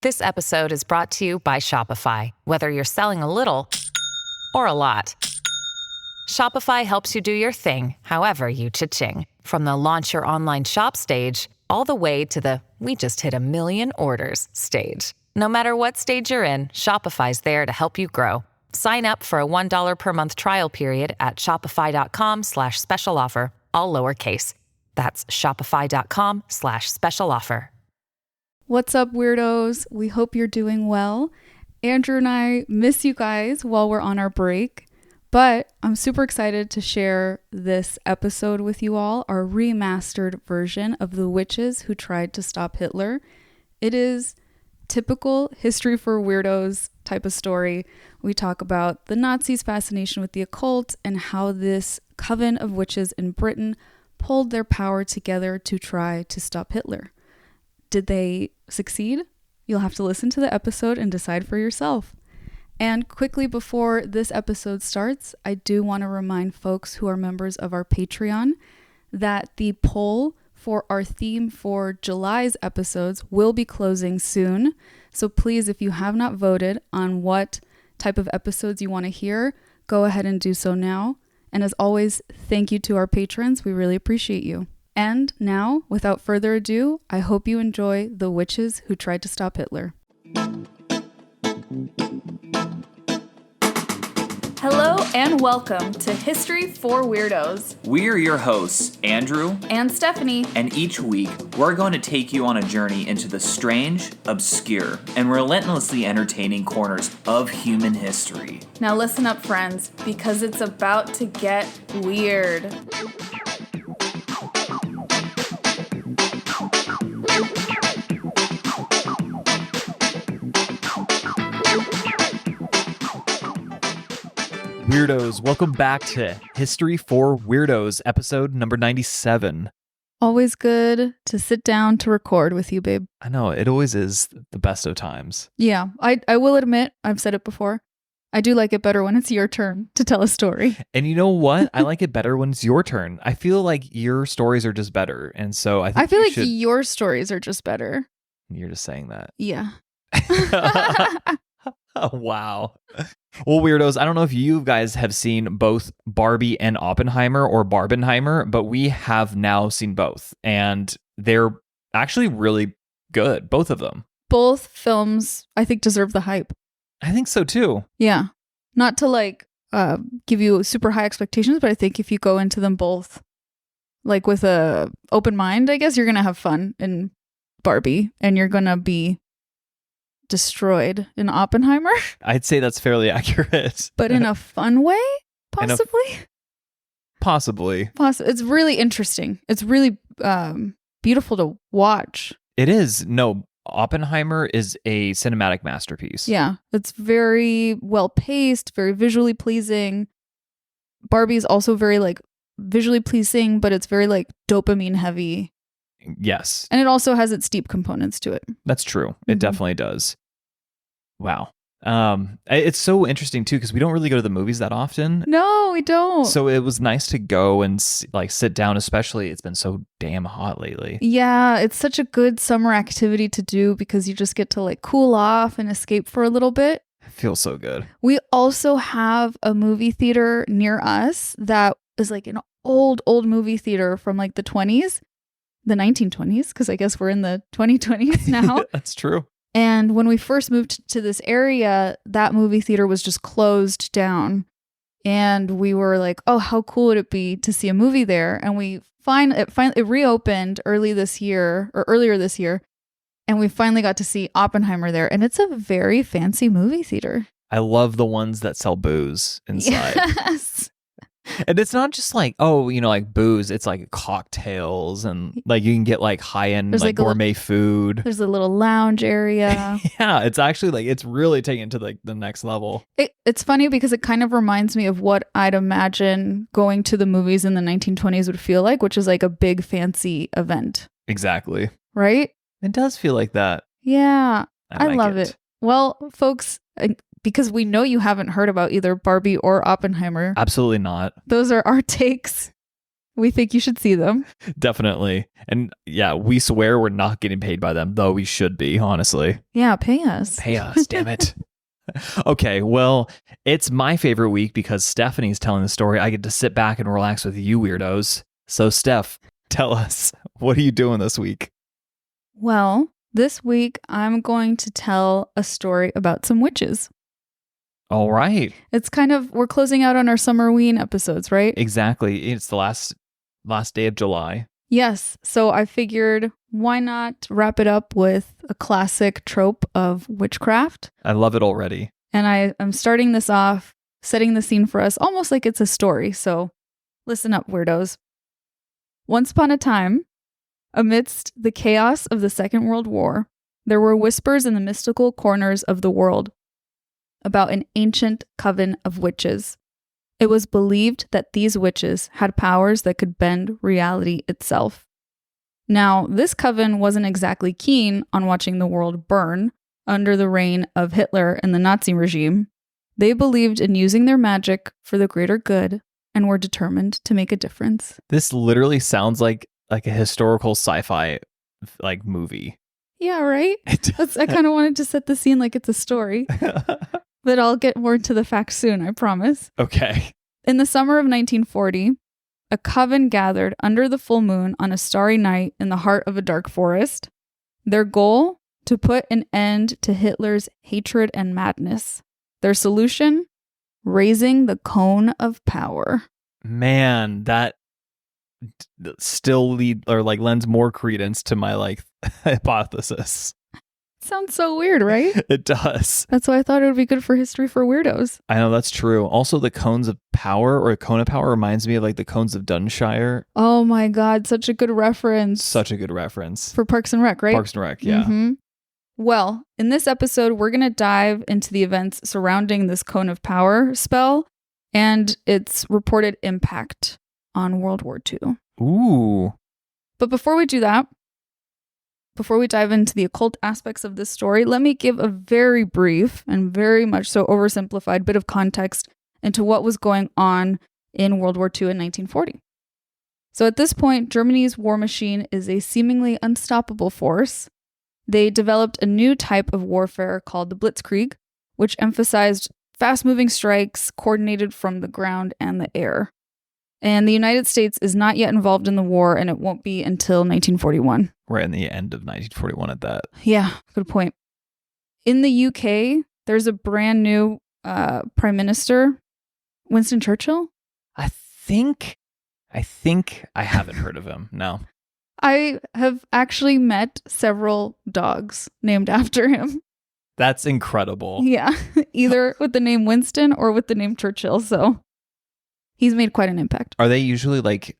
This episode is brought to you by Shopify. Whether you're selling a little or a lot, Shopify helps you do your thing, however you cha-ching. From the launch your online shop stage, all the way to the we just hit 1 million orders stage. No matter what stage you're in, Shopify's there to help you grow. Sign up for a $1 per month trial period at shopify.com/special offer, all lowercase. That's shopify.com/special offer. What's up, weirdos? We hope you're doing well. Andrew and I miss you guys while we're on our break, but I'm super excited to share this episode with you all, our remastered version of The Witches Who Tried to Stop Hitler. It is typical History for Weirdos type of story. We talk about the Nazis' fascination with the occult and how this coven of witches in Britain pulled their power together to try to stop Hitler. Did they succeed? You'll have to listen to the episode and decide for yourself. And quickly before this episode starts, I do want to remind folks who are members of our Patreon that the poll for our theme for July's episodes will be closing soon. So please, if you have not voted on what type of episodes you want to hear, go ahead and do so now. And as always, thank you to our patrons. We really appreciate you. And now, without further ado, I hope you enjoy The Witches Who Tried to Stop Hitler. Hello and welcome to History for Weirdos. We're your hosts, Andrew and Stephanie. And each week, we're going to take you on a journey into the strange, obscure, and relentlessly entertaining corners of human history. Now listen up, friends, because it's about to get weird. Weirdos, welcome back to History for Weirdos, episode number 97. Always good to sit down to record with you, babe. I know, it always is the best of times. Yeah, I will admit, I've said it before, I do like it better when it's your turn to tell a story. And you know what? I like it better when it's your turn. I feel like your stories are just better. And so I feel like your stories are just better. You're just saying that. Yeah. Oh, wow. Well, weirdos, I don't know if you guys have seen both Barbie and Oppenheimer or Barbenheimer, but we have now seen both. And they're actually really good, both of them. Both films, I think, deserve the hype. I think so, too. Yeah. Not to give you super high expectations, but I think if you go into them both with a open mind, I guess you're going to have fun in Barbie and you're going to be destroyed in Oppenheimer. I'd say that's fairly accurate. But in a fun way, possibly? Possibly. It's really interesting. It's really beautiful to watch. It is. No, Oppenheimer is a cinematic masterpiece. Yeah. It's very well paced, very visually pleasing. Barbie is also very visually pleasing, but it's very dopamine heavy. Yes. And it also has its deep components to it. That's true. It definitely does. Wow. It's so interesting too, because we don't really go to the movies that often. No, we don't. So it was nice to go and sit down, especially it's been so damn hot lately. Yeah, it's such a good summer activity to do because you just get to cool off and escape for a little bit. It feels so good. We also have a movie theater near us that is an old movie theater from the 20s. The 1920s, because I guess we're in the 2020s now. That's true. And when we first moved to this area, that movie theater was just closed down. And we were like, oh, how cool would it be to see a movie there? And it reopened earlier this year. And we finally got to see Oppenheimer there. And it's a very fancy movie theater. I love the ones that sell booze inside. Yes. And it's not just booze. It's cocktails and you can get high-end gourmet food. There's a little lounge area. Yeah, it's actually it's really taken to the next level. It's funny because it kind of reminds me of what I'd imagine going to the movies in the 1920s would feel like, which is a big fancy event. Exactly. Right? It does feel like that. Yeah. I like love it. Well, folks, because we know you haven't heard about either Barbie or Oppenheimer. Absolutely not. Those are our takes. We think you should see them. Definitely. And yeah, we swear we're not getting paid by them, though we should be, honestly. Yeah, pay us. Pay us, damn it. Okay, well, it's my favorite week because Stephanie's telling the story. I get to sit back and relax with you weirdos. So, Steph, tell us, what are you doing this week? Well, this week I'm going to tell a story about some witches. All right. It's kind of, we're closing out on our Summerween episodes, right? Exactly. It's the last day of July. Yes. So I figured, why not wrap it up with a classic trope of witchcraft? I love it already. And I'm starting this off, setting the scene for us, almost like it's a story. So listen up, weirdos. Once upon a time, amidst the chaos of the Second World War, there were whispers in the mystical corners of the world about an ancient coven of witches. It was believed that these witches had powers that could bend reality itself. Now, this coven wasn't exactly keen on watching the world burn under the reign of Hitler and the Nazi regime. They believed in using their magic for the greater good and were determined to make a difference. This literally sounds like a historical sci-fi movie. Yeah, right? I kind of wanted to set the scene like it's a story. But I'll get more into the facts soon, I promise. Okay. In the summer of 1940, a coven gathered under the full moon on a starry night in the heart of a dark forest. Their goal? To put an end to Hitler's hatred and madness. Their solution? Raising the cone of power. Man, that still lends more credence to my hypothesis. Sounds so weird, right? It does. That's why I thought it would be good for History for Weirdos. I know, that's true. Also, the cones of power, or a cone of power, reminds me of the cones of Dunshire. Oh my God, such a good reference. Such a good reference. For Parks and Rec, right? Parks and Rec, yeah. Mm-hmm. Well, in this episode, we're going to dive into the events surrounding this cone of power spell and its reported impact on World War II. Ooh. But before we do that, before we dive into the occult aspects of this story, let me give a very brief and very much so oversimplified bit of context into what was going on in World War II in 1940. So at this point, Germany's war machine is a seemingly unstoppable force. They developed a new type of warfare called the Blitzkrieg, which emphasized fast-moving strikes coordinated from the ground and the air. And the United States is not yet involved in the war, and it won't be until 1941. Right in the end of 1941 at that. Yeah, good point. In the UK, there's a brand new prime minister, Winston Churchill. I think I haven't heard of him. No. I have actually met several dogs named after him. That's incredible. Yeah, either with the name Winston or with the name Churchill. So he's made quite an impact. Are they usually like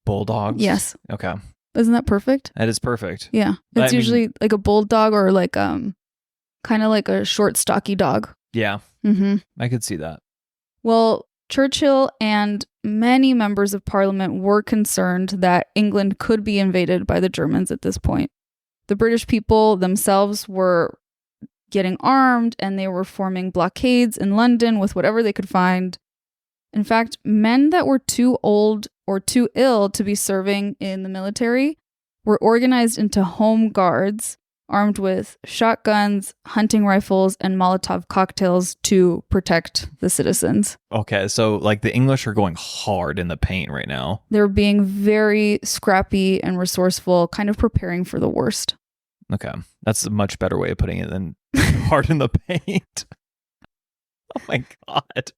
bulldogs? Yes. Okay. Isn't that perfect? That is perfect. Yeah. It's usually like a bulldog or kind of like a short, stocky dog. Yeah. Mm-hmm. I could see that. Well, Churchill and many members of parliament were concerned that England could be invaded by the Germans at this point. The British people themselves were getting armed and they were forming blockades in London with whatever they could find. In fact, men that were too old or too ill to be serving in the military were organized into home guards, armed with shotguns, hunting rifles, and Molotov cocktails to protect the citizens. Okay, so the English are going hard in the paint right now. They're being very scrappy and resourceful, kind of preparing for the worst. Okay, that's a much better way of putting it than hard in the paint. Oh my God.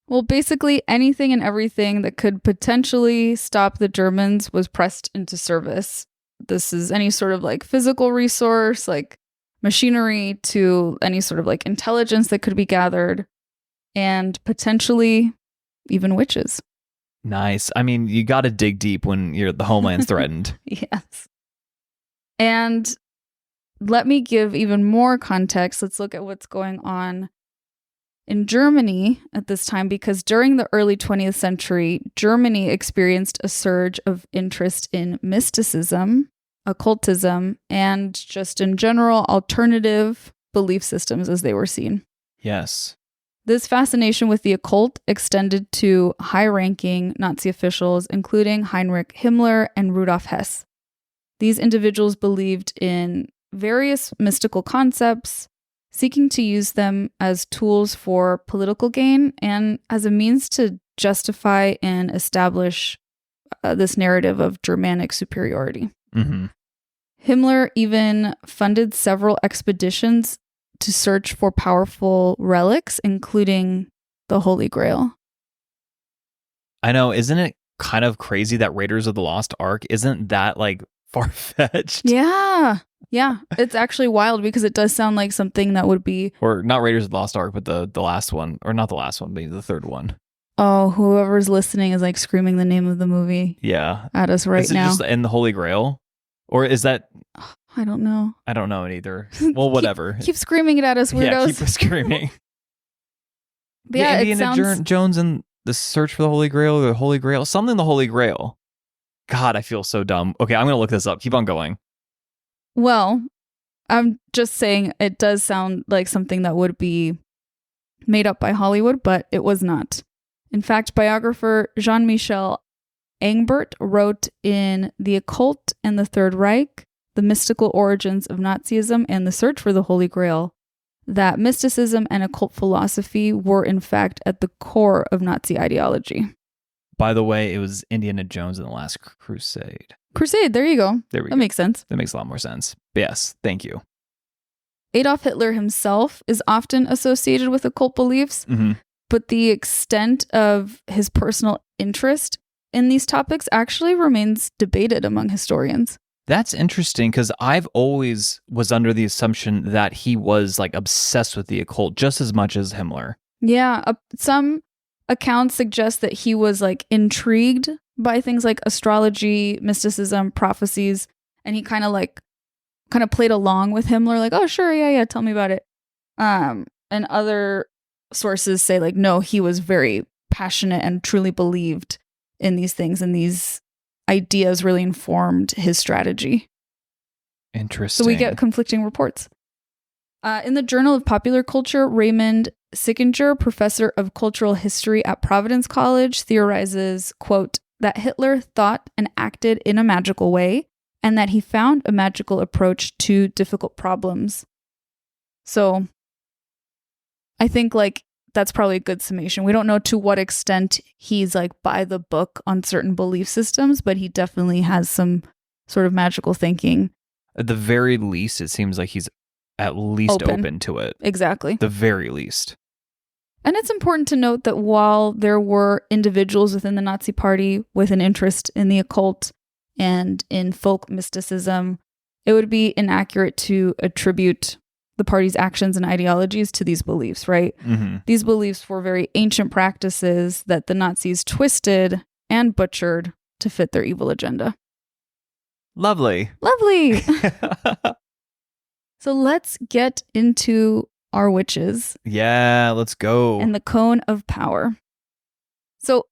Well, basically anything and everything that could potentially stop the Germans was pressed into service. This is any sort of physical resource, machinery, to any sort of intelligence that could be gathered, and potentially even witches. Nice. I mean, you got to dig deep when the homeland's threatened. Yes. And let me give even more context. Let's look at what's going on in Germany at this time, because during the early 20th century, Germany experienced a surge of interest in mysticism, occultism, and just in general alternative belief systems as they were seen. Yes. This fascination with the occult extended to high-ranking Nazi officials, including Heinrich Himmler and Rudolf Hess. These individuals believed in various mystical concepts, seeking to use them as tools for political gain and as a means to justify and establish this narrative of Germanic superiority. Mm-hmm. Himmler even funded several expeditions to search for powerful relics, including the Holy Grail. I know, isn't it kind of crazy that Raiders of the Lost Ark, isn't that like far-fetched? Yeah. It's actually wild because it does sound like something that would be... Or not Raiders of the Lost Ark, but the last one. Or not the last one, maybe the third one. Oh, whoever's listening is like screaming the name of the movie at us right now. Is it just in the Holy Grail? Or is that... I don't know. I don't know it either. Well, whatever. Keep screaming it at us, weirdos. Yeah, keep screaming. But yeah, Indiana Jones and the Search for the Holy Grail, or the Holy Grail, something the Holy Grail. God, I feel so dumb. Okay, I'm going to look this up. Keep on going. Well, I'm just saying it does sound like something that would be made up by Hollywood, but it was not. In fact, biographer Jean-Michel Engbert wrote in The Occult and the Third Reich, The Mystical Origins of Nazism and the Search for the Holy Grail, that mysticism and occult philosophy were in fact at the core of Nazi ideology. By the way, it was Indiana Jones and the Last Crusade. Crusade, there you go. There we go. That makes sense. That makes a lot more sense. But yes, thank you. Adolf Hitler himself is often associated with occult beliefs, but the extent of his personal interest in these topics actually remains debated among historians. That's interesting because I've always was under the assumption that he was like obsessed with the occult just as much as Himmler. Yeah, some accounts suggest that he was like intrigued by things like astrology, mysticism, prophecies, and he kind of played along with Himmler, like, oh sure, yeah, tell me about it. And other sources say like, no, he was very passionate and truly believed in these things, and these ideas really informed his strategy. Interesting. So we get conflicting reports. In the Journal of Popular Culture, Raymond Sickinger, professor of cultural history at Providence College, theorizes, quote, that Hitler thought and acted in a magical way, and that he found a magical approach to difficult problems. So I think like that's probably a good summation. We don't know to what extent he's like by the book on certain belief systems, but he definitely has some sort of magical thinking. At the very least, it seems like he's at least open to it. Exactly. The very least. And it's important to note that while there were individuals within the Nazi Party with an interest in the occult and in folk mysticism, it would be inaccurate to attribute the party's actions and ideologies to these beliefs, right? Mm-hmm. These beliefs were very ancient practices that the Nazis twisted and butchered to fit their evil agenda. Lovely. So let's get into our witches. Yeah, let's go. And the cone of power. So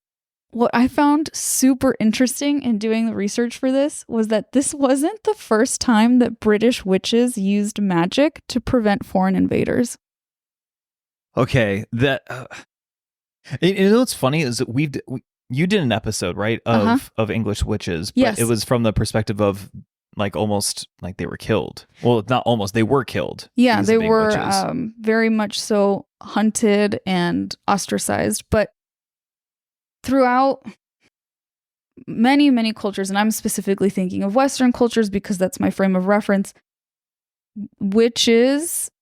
what I found super interesting in doing the research for this was that this wasn't the first time that British witches used magic to prevent foreign invaders. Okay, that you know what's funny is that you did an episode, right, of English witches, but yes. It was from the perspective of like almost like they were killed. Well, not almost, they were killed. Yeah, they were very much so hunted and ostracized, but throughout many, many cultures, and I'm specifically thinking of Western cultures because that's my frame of reference, witches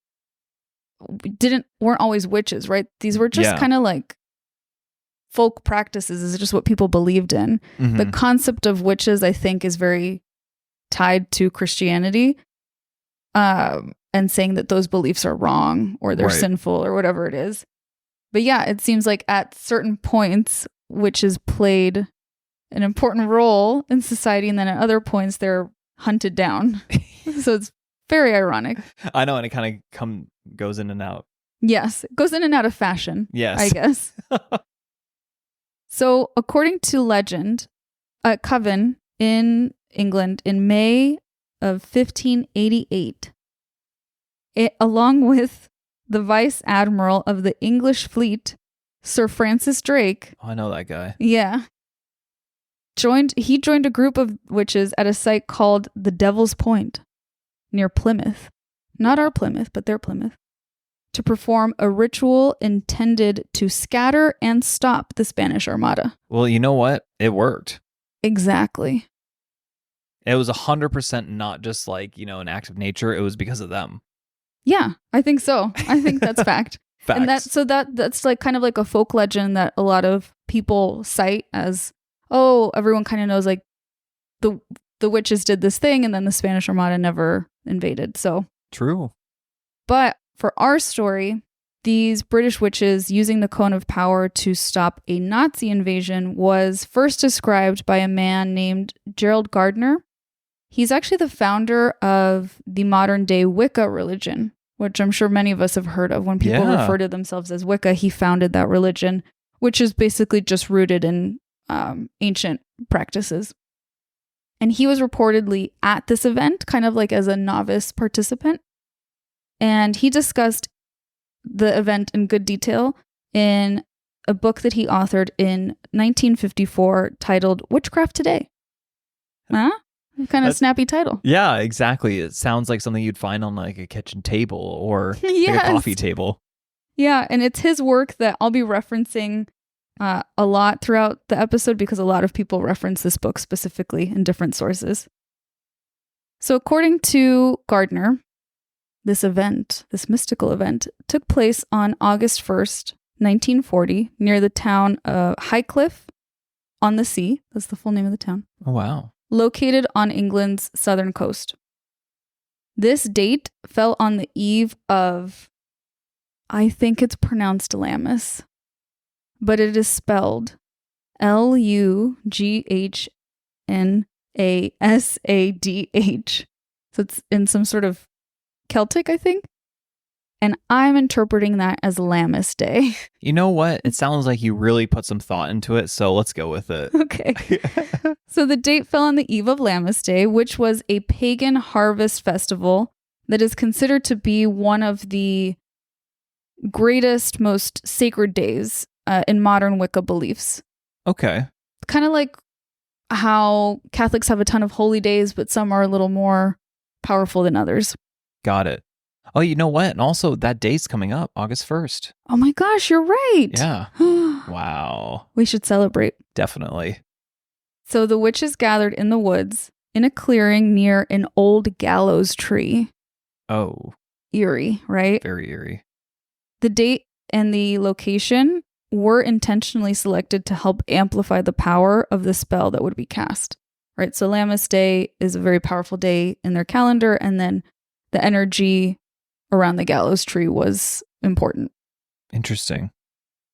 weren't always witches, right? These were just kind of like folk practices, is just what people believed in. Mm-hmm. The concept of witches, I think, is very tied to Christianity, and saying that those beliefs are wrong or they're sinful or whatever it is. But yeah, it seems like at certain points, witches played an important role in society, and then at other points they're hunted down. So it's very ironic. I know, and it kind of goes in and out. Yes, it goes in and out of fashion. Yes, I guess. So according to legend, a coven in England in May of 1588, along with the vice admiral of the English fleet, Sir Francis Drake. Oh, I know that guy. Yeah. He joined a group of witches at a site called the Devil's Point near Plymouth. Not our Plymouth, but their Plymouth. To perform a ritual intended to scatter and stop the Spanish Armada. Well, you know what? It worked. Exactly. It was 100% not just like, an act of nature. It was because of them. Yeah, I think so. I think that's fact. Facts. And that's like kind of like a folk legend that a lot of people cite as, oh, everyone kind of knows like the witches did this thing and then the Spanish Armada never invaded. So true. But for our story, these British witches using the cone of power to stop a Nazi invasion was first described by a man named Gerald Gardner. He's actually the founder of the modern day Wicca religion, which I'm sure many of us have heard of. When people refer to themselves as Wicca, he founded that religion, which is basically just rooted in ancient practices. And he was reportedly at this event, kind of like as a novice participant. And he discussed the event in good detail in a book that he authored in 1954 titled Witchcraft Today. Huh? Kind of snappy title. Yeah, exactly. It sounds like something you'd find on like a kitchen table or Yes. like a coffee table. Yeah, and it's his work that I'll be referencing a lot throughout the episode because a lot of people reference this book specifically in different sources. So according to Gardner, this mystical event, took place on August 1st, 1940, near the town of Highcliffe on the Sea. That's the full name of the town. Oh, wow. Located on England's southern coast. This date fell on the eve of, I think it's pronounced Lammas, but it is spelled Lughnasadh. So it's in some sort of Celtic, I think. And I'm interpreting that as Lammas Day. You know what? It sounds like you really put some thought into it, so let's go with it. Okay. So the date fell on the eve of Lammas Day, which was a pagan harvest festival that is considered to be one of the greatest, most sacred days in modern Wicca beliefs. Okay. Kind of like how Catholics have a ton of holy days, but some are a little more powerful than others. Got it. Oh, you know what? And also that date's coming up, August 1st. Oh my gosh, you're right. Yeah. Wow. We should celebrate. Definitely. So the witches gathered in the woods in a clearing near an old gallows tree. Oh. Eerie, right? Very eerie. The date and the location were intentionally selected to help amplify the power of the spell that would be cast. Right? So Lammas Day is a very powerful day in their calendar, and then the energy around the gallows tree was important. Interesting.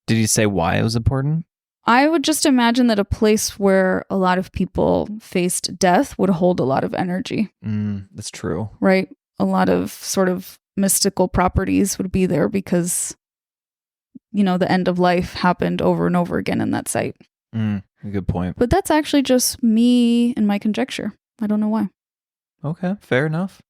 Did you say why it was important? I would just imagine that a place where a lot of people faced death would hold a lot of energy. That's true. Right? A lot of sort of mystical properties would be there because, the end of life happened over and over again in that site. A good point. But that's actually just me and my conjecture. I don't know why. Okay, fair enough.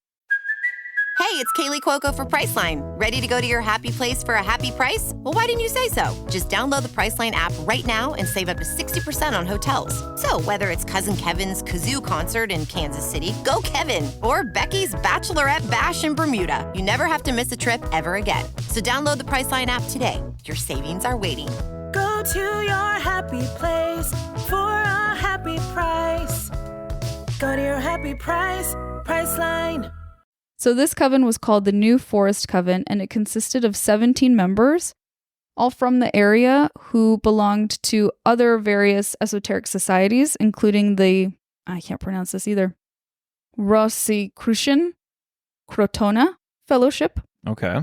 Hey, it's Kaylee Cuoco for Priceline. Ready to go to your happy place for a happy price? Well, why didn't you say so? Just download the Priceline app right now and save up to 60% on hotels. So whether it's Cousin Kevin's Kazoo Concert in Kansas City, go Kevin, or Becky's Bachelorette Bash in Bermuda, you never have to miss a trip ever again. So download the Priceline app today. Your savings are waiting. Go to your happy place for a happy price. Go to your happy price, Priceline. So this coven was called the New Forest Coven, and it consisted of 17 members, all from the area, who belonged to other various esoteric societies, including the, I can't pronounce this either, Rosicrucian Crotona Fellowship. Okay.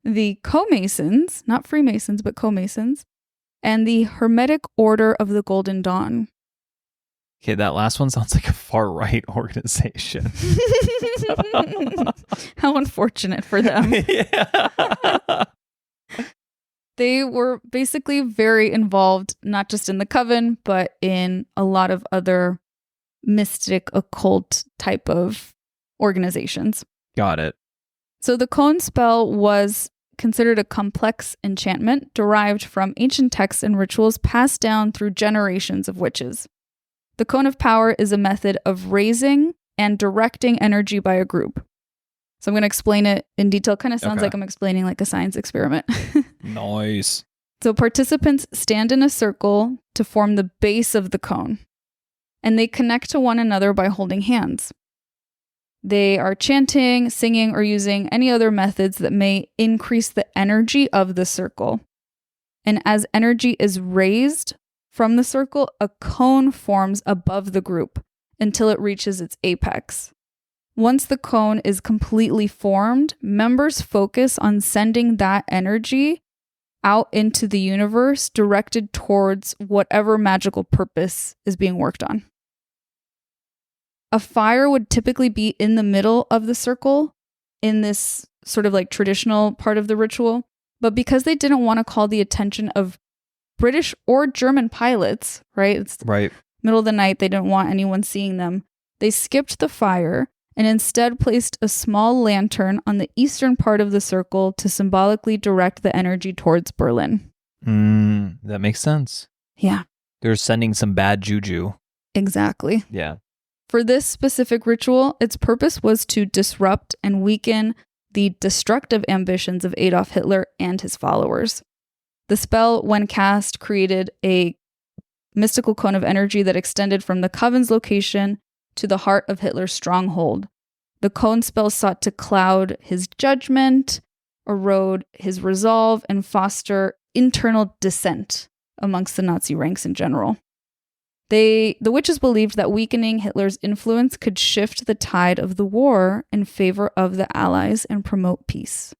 The Co-Masons, not Freemasons, but Co-Masons, and the Hermetic Order of the Golden Dawn. Okay, that last one sounds like a far-right organization. How unfortunate for them. Yeah. They were basically very involved, not just in the coven, but in a lot of other mystic, occult type of organizations. Got it. So the cone spell was considered a complex enchantment derived from ancient texts and rituals passed down through generations of witches. The cone of power is a method of raising and directing energy by a group. So I'm going to explain it in detail. Kind of sounds like I'm explaining like a science experiment. Nice. So participants stand in a circle to form the base of the cone, and they connect to one another by holding hands. They are chanting, singing, or using any other methods that may increase the energy of the circle. And as energy is raised from the circle, a cone forms above the group until it reaches its apex. Once the cone is completely formed, members focus on sending that energy out into the universe directed towards whatever magical purpose is being worked on. A fire would typically be in the middle of the circle in this sort of like traditional part of the ritual. But because they didn't want to call the attention of British or German pilots, right? It's Right. middle of the night. They didn't want anyone seeing them. They skipped the fire and instead placed a small lantern on the eastern part of the circle to symbolically direct the energy towards Berlin. That makes sense. Yeah, They're sending some bad juju. exactly. Yeah. For this specific ritual, its purpose was to disrupt and weaken the destructive ambitions of Adolf Hitler and his followers. The spell, when cast, created a mystical cone of energy that extended from the Coven's location to the heart of Hitler's stronghold. The cone spell sought to cloud his judgment, erode his resolve, and foster internal dissent amongst the Nazi ranks in general. The witches believed that weakening Hitler's influence could shift the tide of the war in favor of the Allies and promote peace.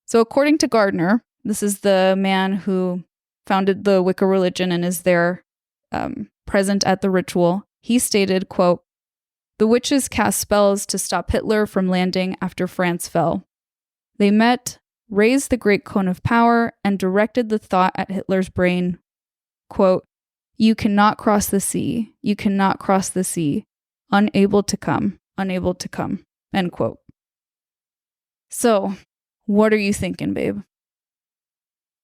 So according to Gardner, this is the man who founded the Wicca religion and is there present at the ritual, he stated, quote, "The witches cast spells to stop Hitler from landing after France fell. They met, raised the great cone of power, and directed the thought at Hitler's brain, quote, 'You cannot cross the sea. You cannot cross the sea. Unable to come. Unable to come.'" End quote. So, what are you thinking, babe?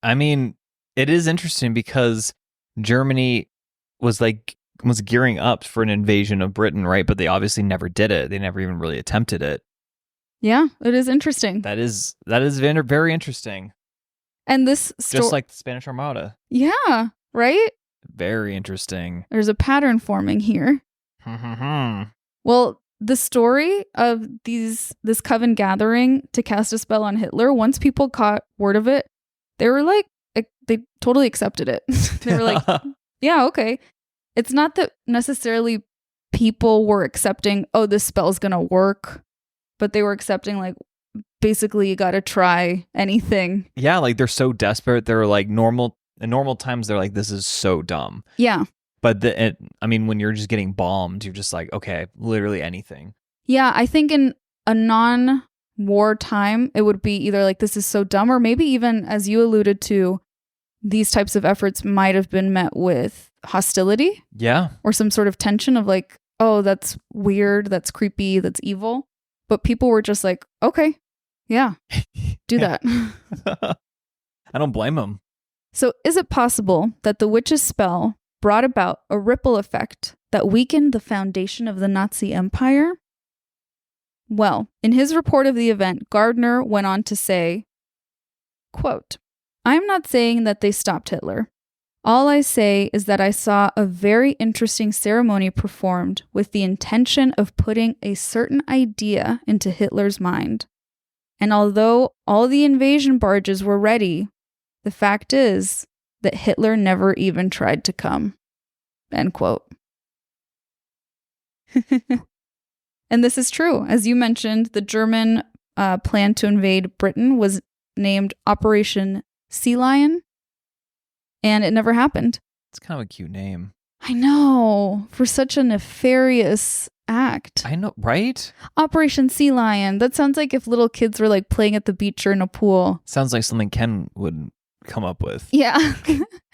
I mean, it is interesting because Germany was gearing up for an invasion of Britain, right? But they obviously never did it. They never even really attempted it. Yeah, it is interesting. That is very interesting. And this Just like the Spanish Armada. Yeah, right? Very interesting. There's a pattern forming here. Well, the story of this coven gathering to cast a spell on Hitler, once people caught word of it, they were like, they totally accepted it. They were like, yeah, okay. It's not that necessarily people were accepting, oh, this spell's gonna work, but they were accepting, like, basically you gotta try anything. Yeah, like they're so desperate. They're like in normal times, they're like, this is so dumb. Yeah. But when you're just getting bombed, you're just like, okay, literally anything. Yeah, I think in a non-war time, it would be either like, this is so dumb, or maybe even, as you alluded to, these types of efforts might have been met with hostility. Yeah. Or some sort of tension of like, oh, that's weird, that's creepy, that's evil. But people were just like, okay, yeah, do that. I don't blame them. So is it possible that the witch's spell brought about a ripple effect that weakened the foundation of the Nazi Empire? Well, in his report of the event, Gardner went on to say, quote, "I am not saying that they stopped Hitler. All I say is that I saw a very interesting ceremony performed with the intention of putting a certain idea into Hitler's mind. And although all the invasion barges were ready, the fact is that Hitler never even tried to come." End quote. And this is true. As you mentioned, the German plan to invade Britain was named Operation Sea Lion, and it never happened. It's kind of a cute name. I know, for such a nefarious act. I know, right? Operation Sea Lion. That sounds like if little kids were like playing at the beach or in a pool. Sounds like something Ken would come up with. Yeah.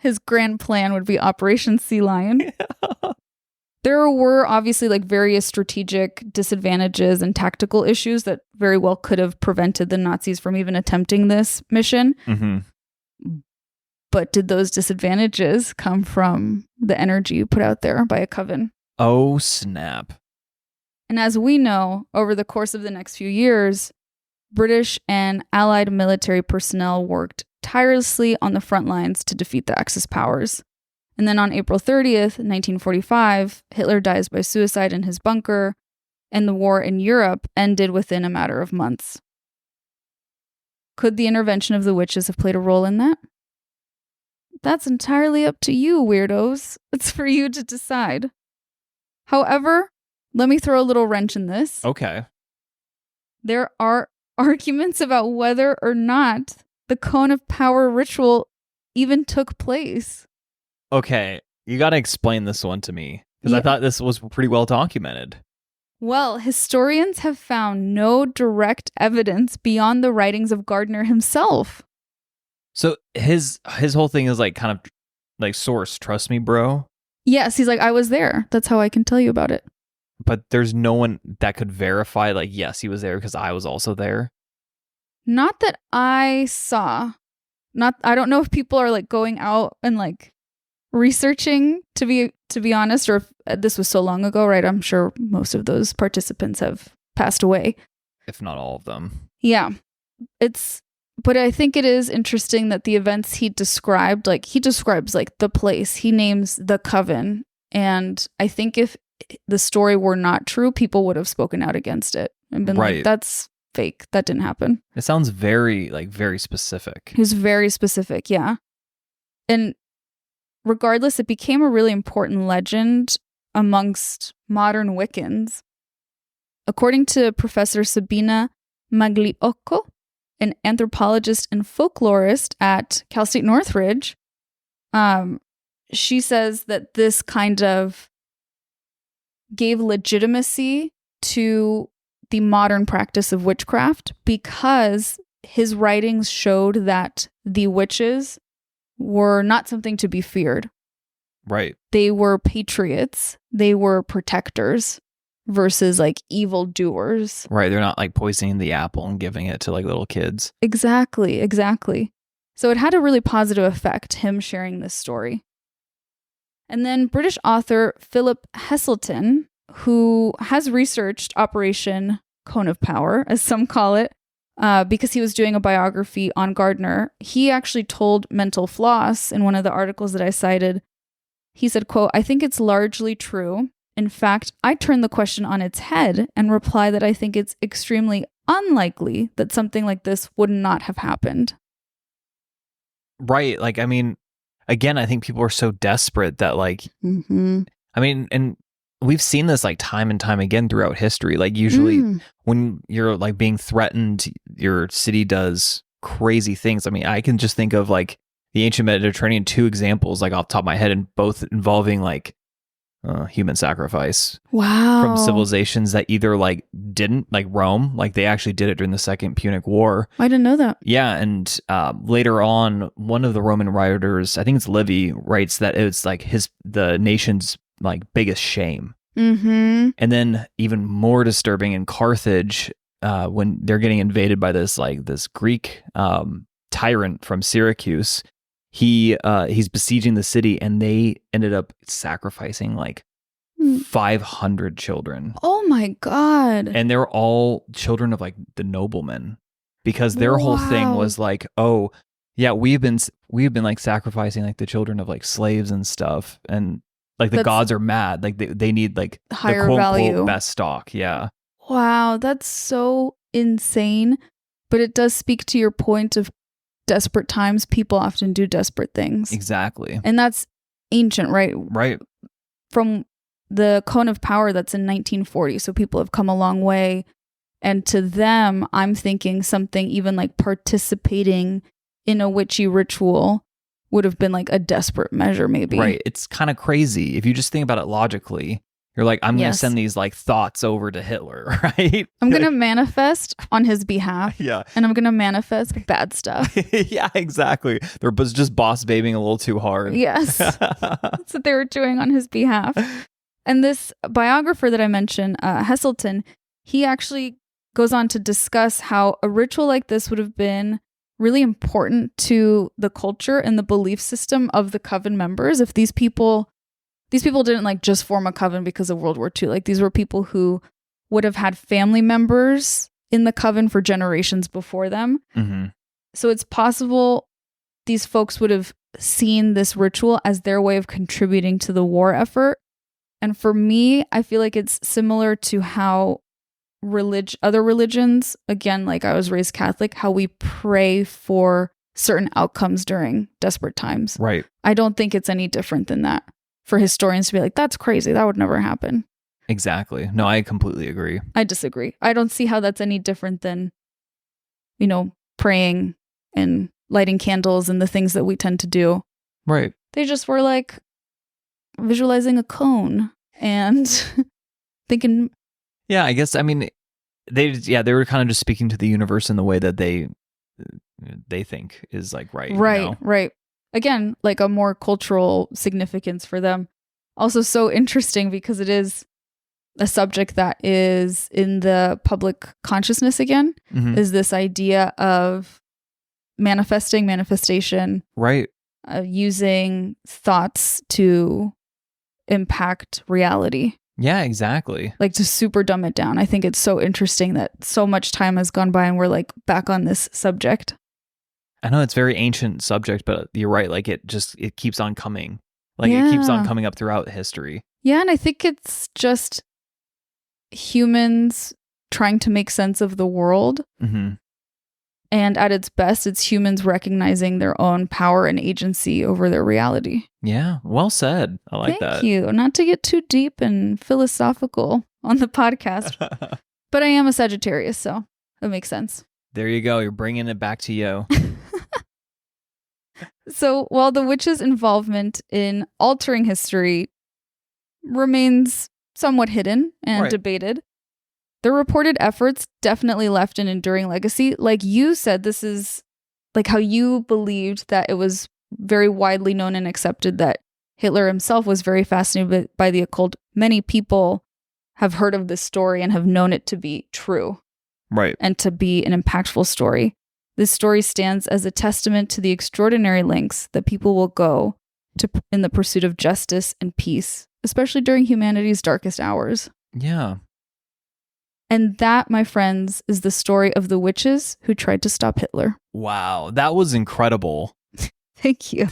His grand plan would be Operation Sea Lion. There were obviously like various strategic disadvantages and tactical issues that very well could have prevented the Nazis from even attempting this mission. Mm-hmm. But did those disadvantages come from the energy put out there by a coven? Oh, snap. And as we know, over the course of the next few years, British and Allied military personnel worked tirelessly on the front lines to defeat the Axis powers. And then on April 30th, 1945, Hitler dies by suicide in his bunker, and the war in Europe ended within a matter of months. Could the intervention of the witches have played a role in that? That's entirely up to you, weirdos. It's for you to decide. However, let me throw a little wrench in this. Okay. There are arguments about whether or not the Cone of Power ritual even took place. Okay, you got to explain this one to me, because I thought this was pretty well documented. Well, historians have found no direct evidence beyond the writings of Gardner himself. So his whole thing is like kind of like source, trust me, bro. Yes, he's like, I was there. That's how I can tell you about it. But there's no one that could verify, like, yes, he was there because I was also there. Not that I saw. I don't know if people are like going out and like researching, to be honest, or if this was so long ago, right? I'm sure most of those participants have passed away. If not all of them. Yeah. But I think it is interesting that the events he described, like he describes like the place, he names the coven. And I think if the story were not true, people would have spoken out against it and been like, that's fake. That didn't happen. It sounds very specific. He was very specific. Yeah. And regardless, it became a really important legend amongst modern Wiccans. According to Professor Sabina Magliocco, an anthropologist and folklorist at Cal State Northridge, she says that this kind of gave legitimacy to the modern practice of witchcraft because his writings showed that the witches were not something to be feared. Right. They were patriots. They were protectors versus like evil doers. Right. They're not like poisoning the apple and giving it to like little kids. Exactly. So it had a really positive effect, him sharing this story. And then British author Philip Heselton, who has researched Operation Cone of Power, as some call it, because he was doing a biography on Gardner, he actually told Mental Floss in one of the articles that I cited, he said, quote, "I think it's largely true. In fact, I turn the question on its head and reply that I think it's extremely unlikely that something like this would not have happened." Right. Like, I mean, again, I think people are so desperate that like, I mean, and we've seen this like time and time again throughout history. Like usually when you're like being threatened, your city does crazy things. I mean, I can just think of like the ancient Mediterranean, 2 examples like off the top of my head, and both involving like human sacrifice. Wow. From civilizations that either like didn't, like Rome, like they actually did it during the Second Punic War. I didn't know that. Yeah, and later on, one of the Roman writers, I think it's Livy, writes that it's like the nation's like biggest shame. And then even more disturbing in Carthage, when they're getting invaded by this Greek tyrant from Syracuse. He's besieging the city, and they ended up sacrificing like 500 children. Oh my God. And they're all children of like the noblemen, because their whole thing was like, oh yeah, we've been like sacrificing like the children of like slaves and stuff, and like the gods are mad, like they need like higher the quote value, unquote best stock. Yeah. Wow, that's so insane. But it does speak to your point of desperate times. People often do desperate things. Exactly. And that's ancient, right? Right. From the Cone of Power, that's in 1940. So people have come a long way. And to them, I'm thinking something even like participating in a witchy ritual would have been like a desperate measure, maybe. Right. It's kind of crazy. If you just think about it logically, you're like, I'm going to send these like thoughts over to Hitler, right? I'm going to manifest on his behalf. Yeah. And I'm going to manifest bad stuff. Yeah, exactly. They're just boss babying a little too hard. Yes. That's what they were doing on his behalf. And this biographer that I mentioned, Heselton, he actually goes on to discuss how a ritual like this would have been really important to the culture and the belief system of the coven members. If these people didn't like just form a coven because of World War II. Like these were people who would have had family members in the coven for generations before them. Mm-hmm. So it's possible these folks would have seen this ritual as their way of contributing to the war effort. And for me, I feel like it's similar to how other religions, again, like I was raised Catholic, how we pray for certain outcomes during desperate times. Right. I don't think it's any different than that for historians to be like, that's crazy. That would never happen. Exactly. No, I completely agree. I disagree. I don't see how that's any different than, praying and lighting candles and the things that we tend to do. Right. They just were like visualizing a cone and thinking. Yeah, I guess, I mean, they were kind of just speaking to the universe in the way that they think is like right. Right, right. Again, like a more cultural significance for them. Also so interesting because it is a subject that is in the public consciousness again, is this idea of manifestation. Right. Using thoughts to impact reality. Yeah, exactly. Like to super dumb it down. I think it's so interesting that so much time has gone by and we're like back on this subject. I know it's a very ancient subject, but you're right. Like it keeps on coming. Like it keeps on coming up throughout history. Yeah, and I think it's just humans trying to make sense of the world. Mm-hmm. And at its best, it's humans recognizing their own power and agency over their reality. Yeah, well said. I like that. Thank you. Not to get too deep and philosophical on the podcast, but I am a Sagittarius, so that makes sense. There you go. You're bringing it back to you. So while the witches' involvement in altering history remains somewhat hidden and debated, their reported efforts definitely left an enduring legacy. Like you said, this is like how you believed that it was very widely known and accepted that Hitler himself was very fascinated by the occult. Many people have heard of this story and have known it to be true. Right. And to be an impactful story. This story stands as a testament to the extraordinary lengths that people will go to in the pursuit of justice and peace, especially during humanity's darkest hours. Yeah. And that, my friends, is the story of the witches who tried to stop Hitler. Wow, that was incredible. Thank you.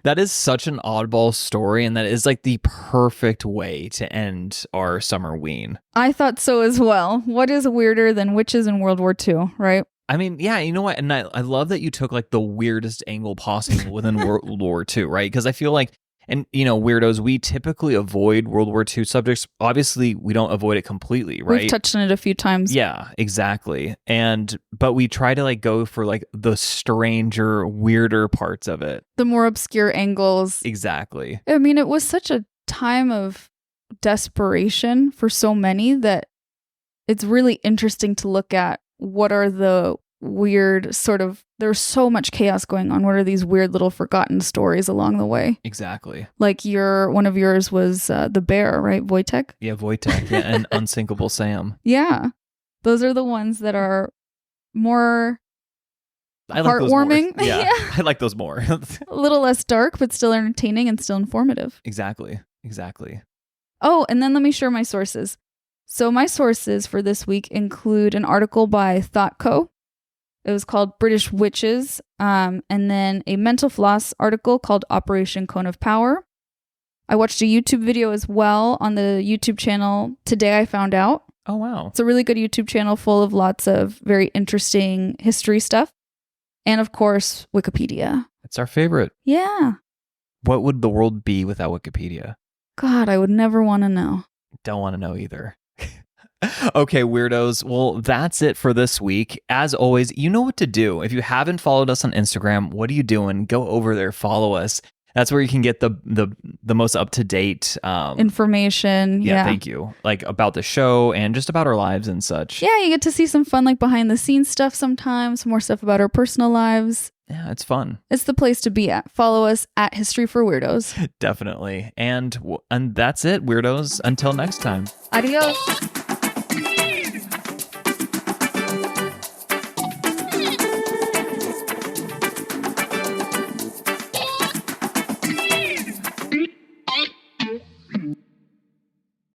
That is such an oddball story, and that is like the perfect way to end our summer ween. I thought so as well. What is weirder than witches in World War II, right? I mean, yeah, you know what? And I love that you took like the weirdest angle possible within World War II, right? Because I feel like, and weirdos, we typically avoid World War II subjects. Obviously, we don't avoid it completely, right? We've touched on it a few times. Yeah, exactly. But we try to like go for like the stranger, weirder parts of it. The more obscure angles. Exactly. I mean, it was such a time of desperation for so many that it's really interesting to look at what are the weird sort of, there's so much chaos going on. What are these weird little forgotten stories along the way? Exactly. Like one of yours was the bear, right? Wojtek? Yeah, Wojtek. Yeah, and Unsinkable Sam. Yeah. Those are the ones that are more heartwarming. Those more. Yeah, I like those more. A little less dark, but still entertaining and still informative. Exactly. Oh, and then let me share my sources. So my sources for this week include an article by ThoughtCo. It was called British Witches, and then a Mental Floss article called Operation Cone of Power. I watched a YouTube video as well on the YouTube channel Today I Found Out. Oh, wow. It's a really good YouTube channel full of lots of very interesting history stuff. And of course, Wikipedia. It's our favorite. Yeah. What would the world be without Wikipedia? God, I would never want to know. Don't want to know either. Okay, weirdos. Well, that's it for this week. As always, you know what to do. If you haven't followed us on Instagram, what are you doing? Go over there, follow us. That's where you can get the most up-to-date information. Yeah, thank you. Like about the show and just about our lives and such. Yeah, you get to see some fun like behind the scenes stuff sometimes, some more stuff about our personal lives. Yeah, it's fun. It's the place to be at. Follow us at History for Weirdos. Definitely. And that's it, weirdos. Until next time. Adios.